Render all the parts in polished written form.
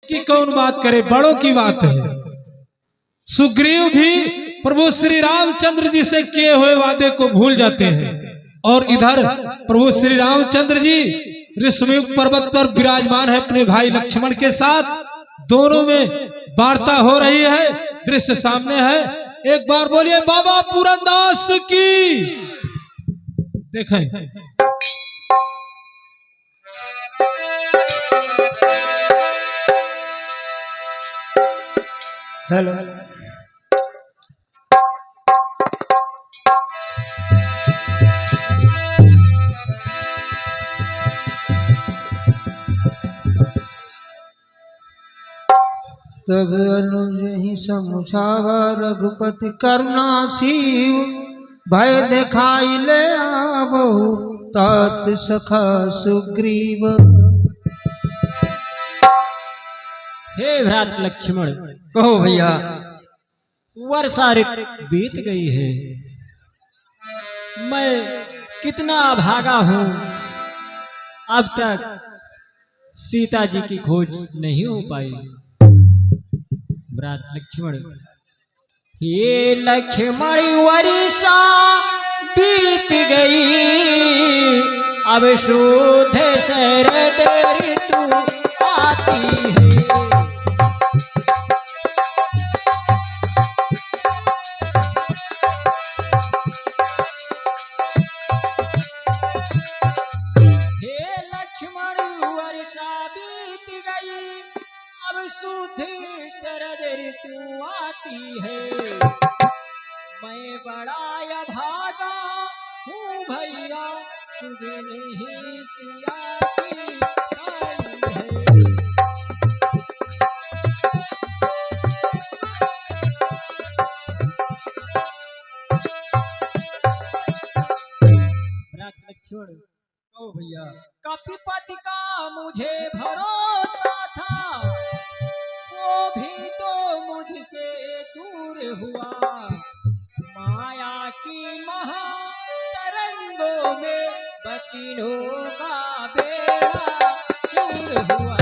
की कौन बात करे, बड़ों की बात है। सुग्रीव भी प्रभु श्री रामचंद्र जी से किए हुए वादे को भूल जाते हैं और इधर प्रभु श्री रामचंद्र जी ऋषमुख पर्वत पर विराजमान है अपने भाई लक्ष्मण के साथ। दोनों में वार्ता हो रही है, दृश्य सामने है। एक बार बोलिए बाबा पूरनदास की। देखें हेलो तब अनुज ही समुझावा रघुपति करुणा शिव भय दिखाई ले आवहु तात सखा सुग्रीव। हे भ्रात लक्ष्मण, कहो भैया। वर्षा ऋतु बीत गई है, मैं कितना भागा हूँ, अब तक सीता जी की खोज नहीं हो पाई। भ्रात लक्ष्मण, ये लक्ष्मण वर्षा बीत गई, अब शोध शरद ऋतु आती है। शुद्ध शरद ऋतु आती है, मैं बड़ा भागा हूँ भैया, सुध नहीं सिया की आई है। लक्ष्मण, कहो भैया। कपिपति का मुझे भरोसा था, वो भी तो मुझसे दूर हुआ, माया की महा तरंगों में बचिनों का बेड़ा चूर हुआ।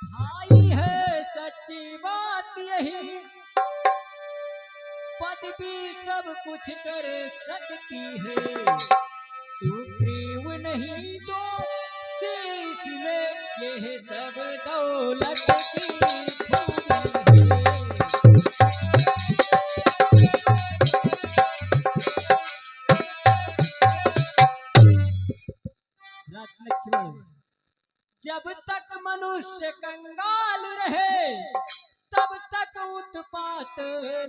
भाई है सच्ची बात यही, पद भी सब कुछ कर सकती है, सुग्रीव नहीं तो शेष में यह सब दौलत की खूबी है। लक्ष्मण, जब तक मनुष्य कंगाल रहे तब तक उत्पात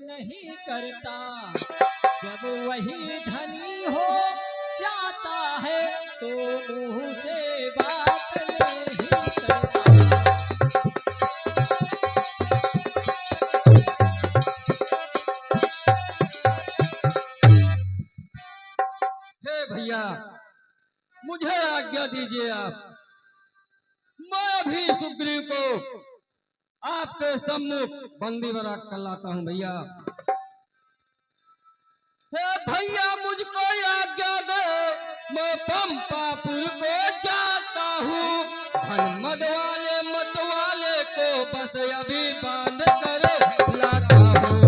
नहीं करता, जब वही धनी हो जाता है तो मुंह से बात नहीं करता। हे भैया, मुझे आज्ञा दीजिए आप, मैं भी सुग्रीव को आपके सम्मुख बंदी बना कर लाता हूँ भैया। हे भैया मुझको आज्ञा दे, मैं पंपापुर को जाता हूँ, धन मद वाले मत वाले को बस अभी बांध कर लाता हूँ।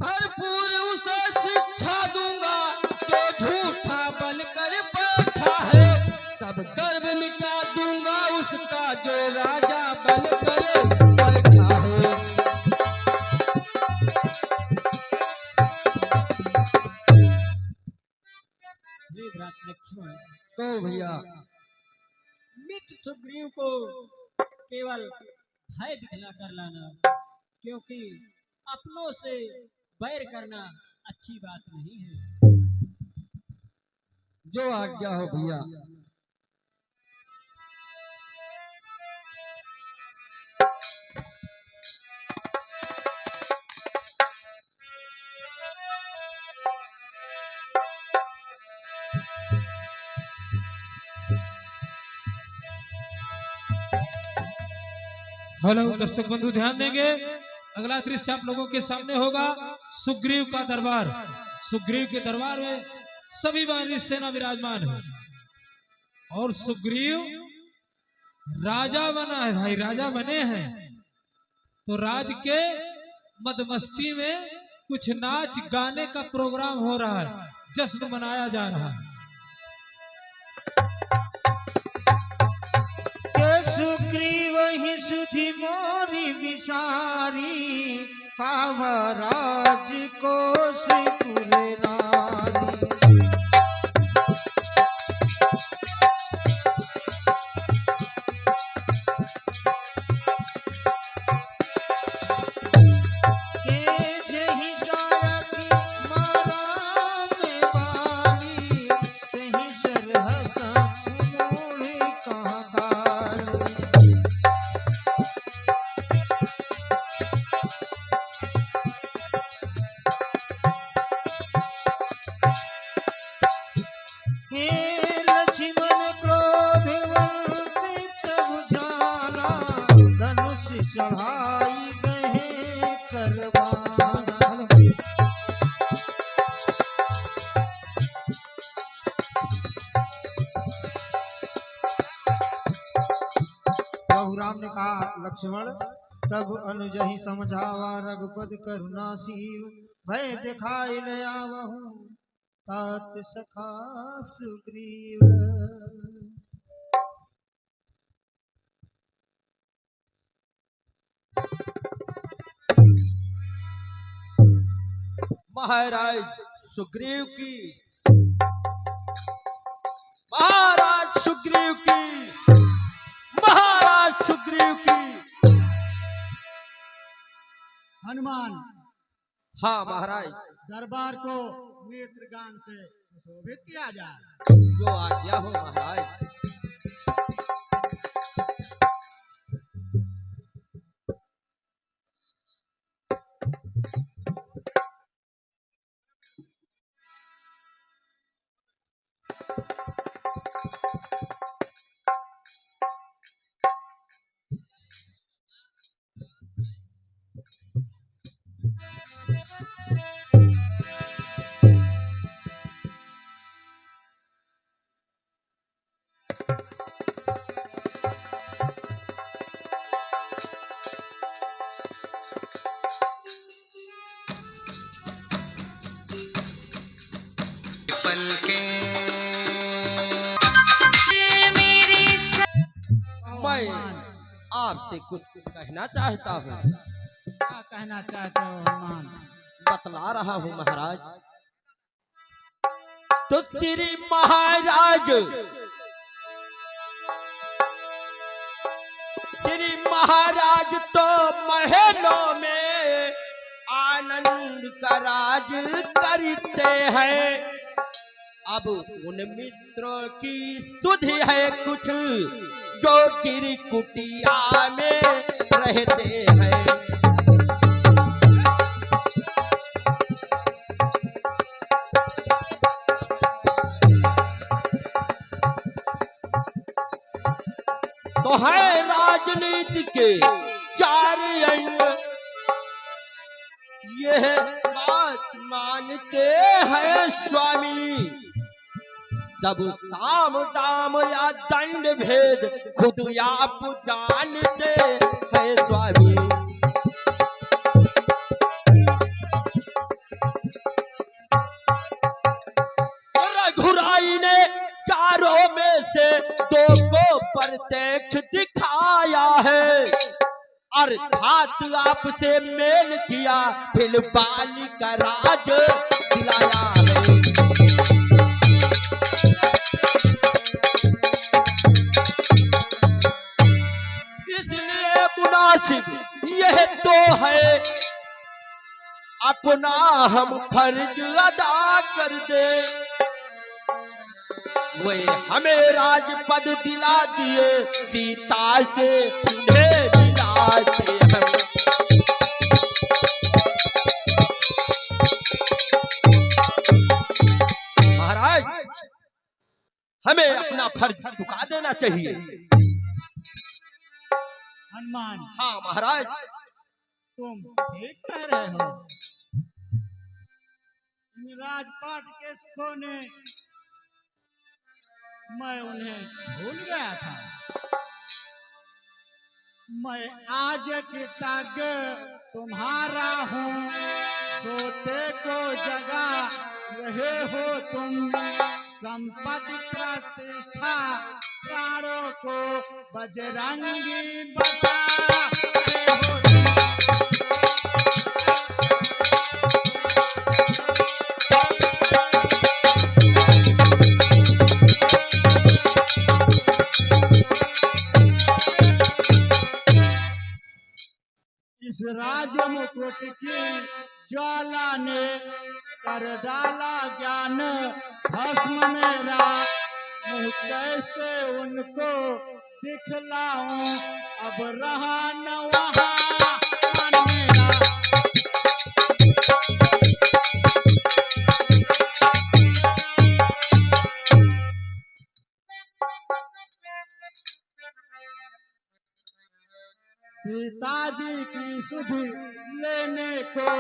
भरपूर उसे शिक्षा दूंगा जो झूठा बनकर बैठा है, सब गर्व मिटा दूंगा उसका जो राजा बनकर बैठा है। लक्ष्मण, कहो भैया। मित्र सुग्रीव को केवल भय दिखला कर लाना, क्योंकि अपनों से बैर करना अच्छी बात नहीं है। जो आज्ञा हो भैया। हेलो दर्शक बंधु ध्यान देंगे, अगला दृश्य आप लोगों के सामने होगा सुग्रीव का दरबार। सुग्रीव के दरबार में सभी वानरी सेना विराजमान है और सुग्रीव राजा बना है भाई, राजा बने हैं। तो राज के मदमस्ती में कुछ नाच गाने का प्रोग्राम हो रहा है, जश्न मनाया जा रहा है। सुग्रीव ही सुधि मोरी विसारी पावा राज कोशपुर नारी। के जही साया की मारा में बाली तही सरहद मोड़े कहाँ काली। हे लक्ष्मण क्रोधवंतित बुझाना धनुष चढ़ाई गए करवाना। प्रभु राम ने कहा लक्ष्मण तब अनुज ही समझावा रघुपति करुणा सीव भय दिखाई ले आवहूं तात सखा सुग्रीव। महाराज सुग्रीव की, महाराज सुग्रीव की, महाराज सुग्रीव की। हनुमान हाँ महाराज, दरबार को नेत्रगान से सुशोभित किया जाए। जो आज्ञा हो महाराज। मैं आपसे कुछ कहना चाहता हूँ। क्या कहना चाहते हो हनुमान? बतला रहा हूँ महाराज। तो श्री महाराज, श्री महाराज तो महलों में आनंद का राज करते हैं। अब उन मित्रों की सुधि है कुछ जो गिरी कुटिया में रहते हैं। तो है राजनीति के चार अंग, यह बात मानते हैं स्वामी। सब साम दाम या दंड भेद खुद आप जानते हैं स्वामी। रघुराई ने चारों में से दो को प्रत्यक्ष दिखाया है, अर्थात आपसे मेल किया फिर बाली का राज दिलाया है। इसलिए मुनासिब यह तो है अपना हम फर्ज अदा कर दे। वे हमें राजपद दिला दिए, सीता से उन्हें दिलाते हम। महाराज हमें अपना फर्ज चुका देना चाहिए। हनुमान, हाँ महाराज। तुम ठीक कह रहे हो। इन राजपाट के सुखों ने मैं उन्हें भूल गया था। मैं आज की तक तुम्हारा हूँ, सोते को जगा रहे हो तुम। संपत्ति प्रतिष्ठा प्राणों को बजरंगी बचा रहे हो तुम। इस राज मुकुट की ज्वाला ने कर डाला ज्ञान भस्म मेरा। मुँह कैसे उनको दिखलाऊं, अब रहा न वहाँ मन मेरा। सीता जी की सुध लेने को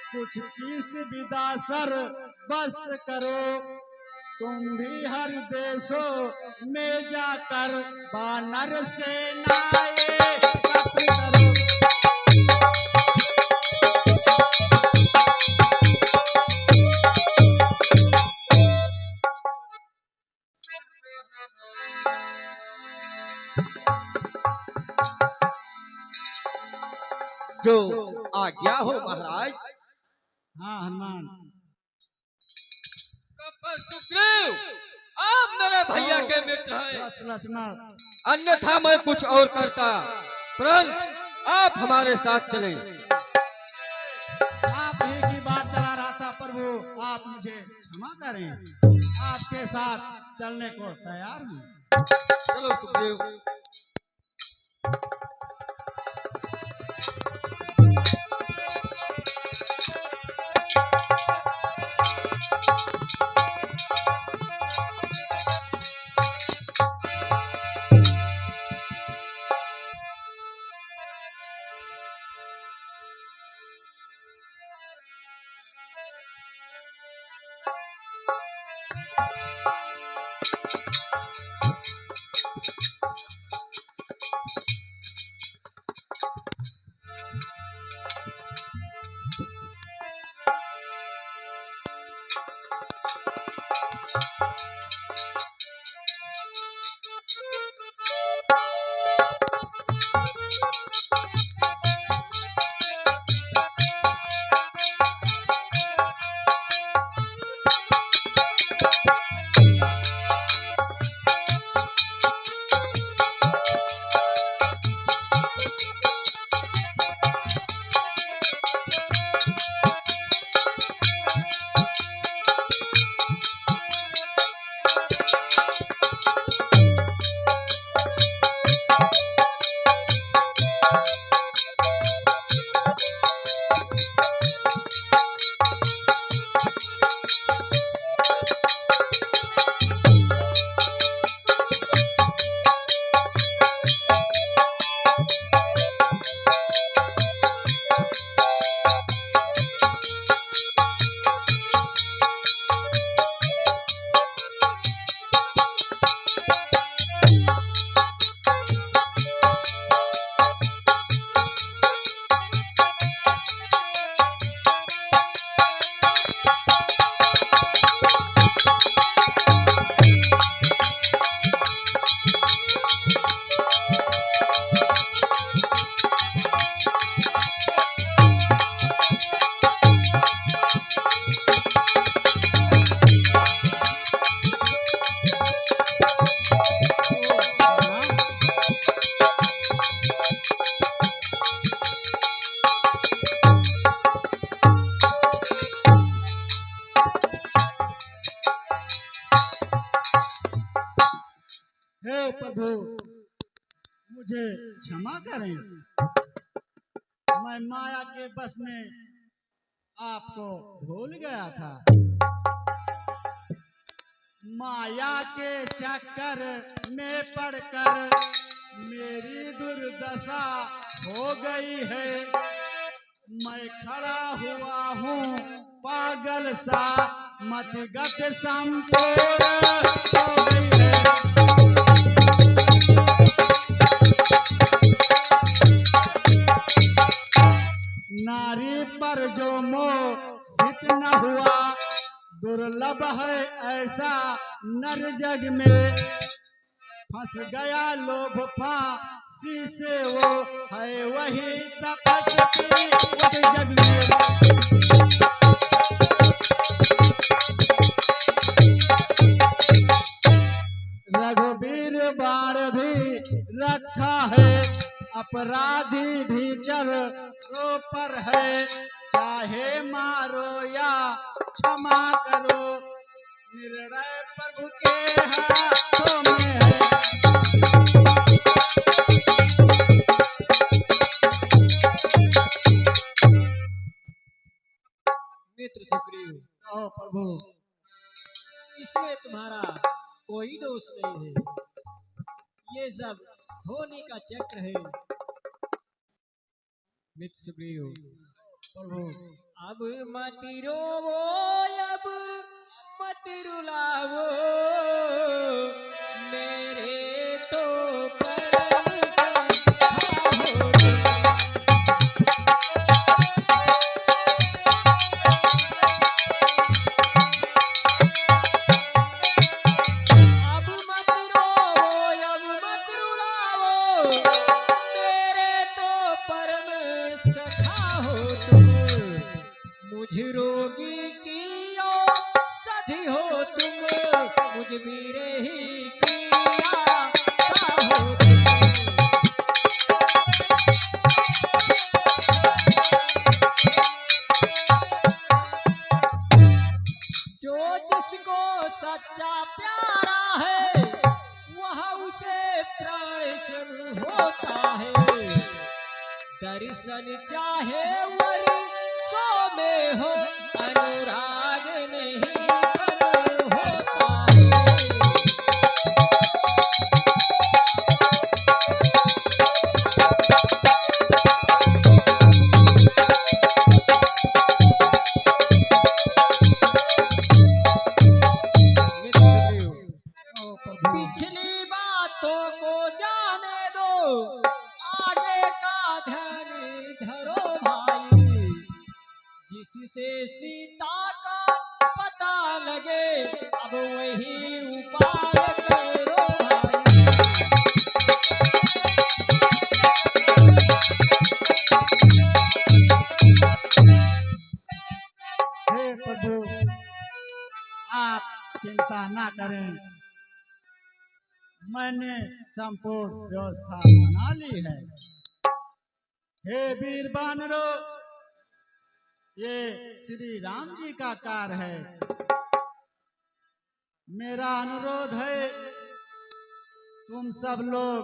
कुछ किस विदा सर बस करो। तुम भी हर देशों में जाकर वानर सेनाएं एकत्र करो। जो आज्ञा हो महाराज। हाँ हनुमान। पर सुग्रीव, आप मेरे भैया के मित्र हैं, लक्ष्मण, अन्यथा मैं कुछ और करता। तुरंत आप हमारे साथ चले। आप ही की बात चला रहा था प्रभु, आप मुझे क्षमा करें। आपके साथ चलने को तैयार हूँ। चलो सुग्रीव। हे प्रभु, मुझे क्षमा करें। मैं माया के बस में आपको भूल गया था। माया के चक्कर में पड़कर मेरी दुर्दशा हो गई है, मैं खड़ा हुआ हूँ पागल सा, मतगत संपूर्ण हो गई है। नारी पर जो मोहित न हुआ, दुर्लभ है ऐसा नर जग में, फंस गया लोभ फांसी से वो, है वही तपस्वी उस जग में। रघुवीर बाण भी रखा है, अपराधी भी चलो पर है, चाहे मारो या क्षमा करो, निर्णय प्रभु के हाथों में है। मित्र सुग्रीव, कहो प्रभु। इसमें तुम्हारा कोई दोष नहीं है, ये सब होने का चक्र है। मित्र सुग्रीव, प्रभु अब मत रोवो, अब मत रुलावो, मेरे तो परम सखा हो तुम। अब मत रोवो, अब मत रुलावो, मेरे तो परम सखा हो तुम। मुझ रोगी की औषधि हो तुम, मुझ बिरही की आशा हो तुम। जो जिसको सच्चा प्यारा है, वह उसे प्राण सन होता है। दर्शन चाहे वर्षों में हो, अनुराग नहीं कम होता है। मित्र सुग्रीव, कहो प्रभु। पिछली बातों को जाने दो, आगे का ध्यान धरो भाई। जिससे सीता का पता लगे, अब वही उपाय करो भाई। हे प्रभु, आप चिंता ना करें, मैंने संपूर्ण व्यवस्था बना ली है। हे वीर बानरो, ये श्री राम जी का कार्य है। मेरा अनुरोध है, तुम सब लोग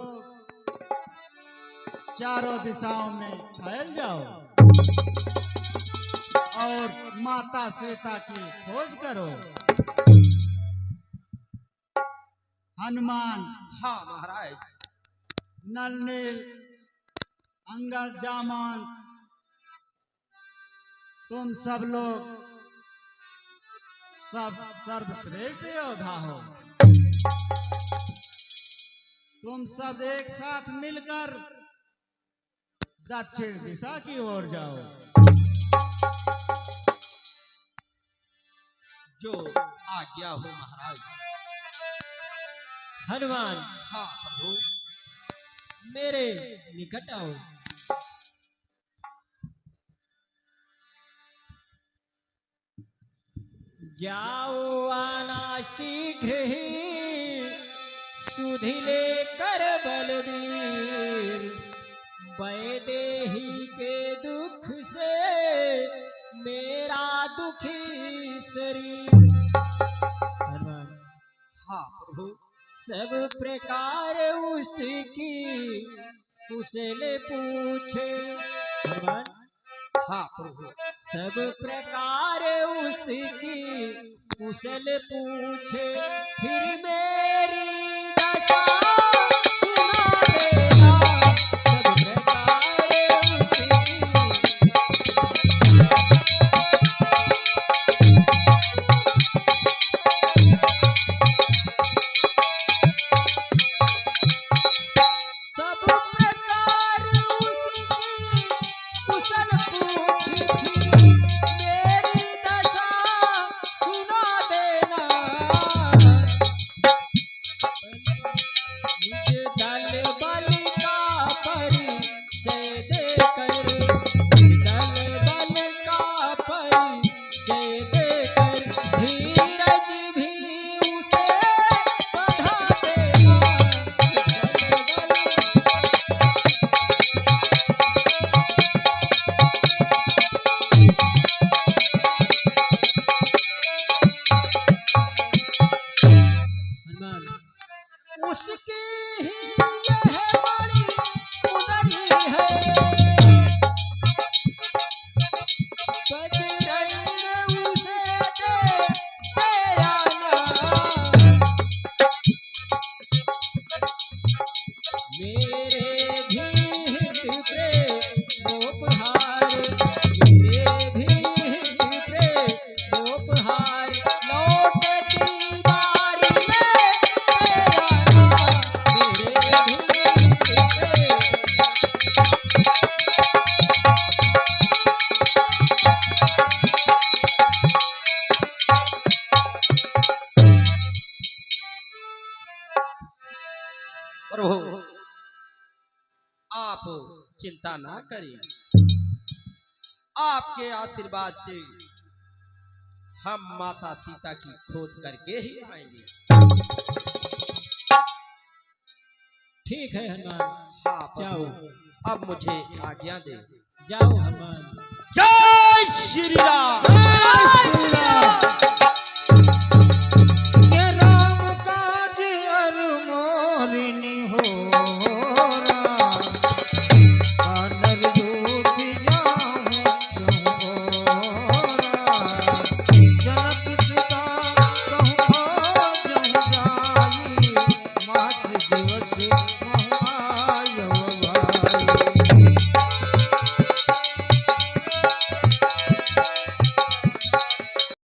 चारों दिशाओं में फैल जाओ और माता सीता की खोज करो। हनुमान, हाँ महाराज। नल नील, अंगद, जामन, तुम सब लोग सब सर्वश्रेष्ठ योद्धा हो। तुम सब एक साथ मिलकर दक्षिण दिशा की ओर जाओ। जो आज्ञा हो महाराज। हनुमान, हाँ प्रभु। मेरे निकट आओ। जाओ आना शीघ्र ही, सुधि लेकर बलवीर। वैदेही के दुख से मेरा दुखी शरीर। हनुमान, हाँ प्रभु। सब प्रकार उसकी कुशल पूछे। हनुमान, हाँ प्रभु। सब प्रकार उसकी कुशल पूछे, फिर मेरी दशा सुना दे। मेरे भी हित प्रेमोपहार, मेरे भी हित प्रेमोपहार, लौटती बारी में तेरा नाम, मेरे भी हित प्रेम। प्रभु आप चिंता ना करिए, आपके आशीर्वाद से हम माता सीता की खोज करके ही आएंगे। ठीक है हनुमान, हाँ जाओ, प्रभु, अब मुझे आज्ञा दे। जाओ हनुमान। जय श्री राम। जय श्री राम।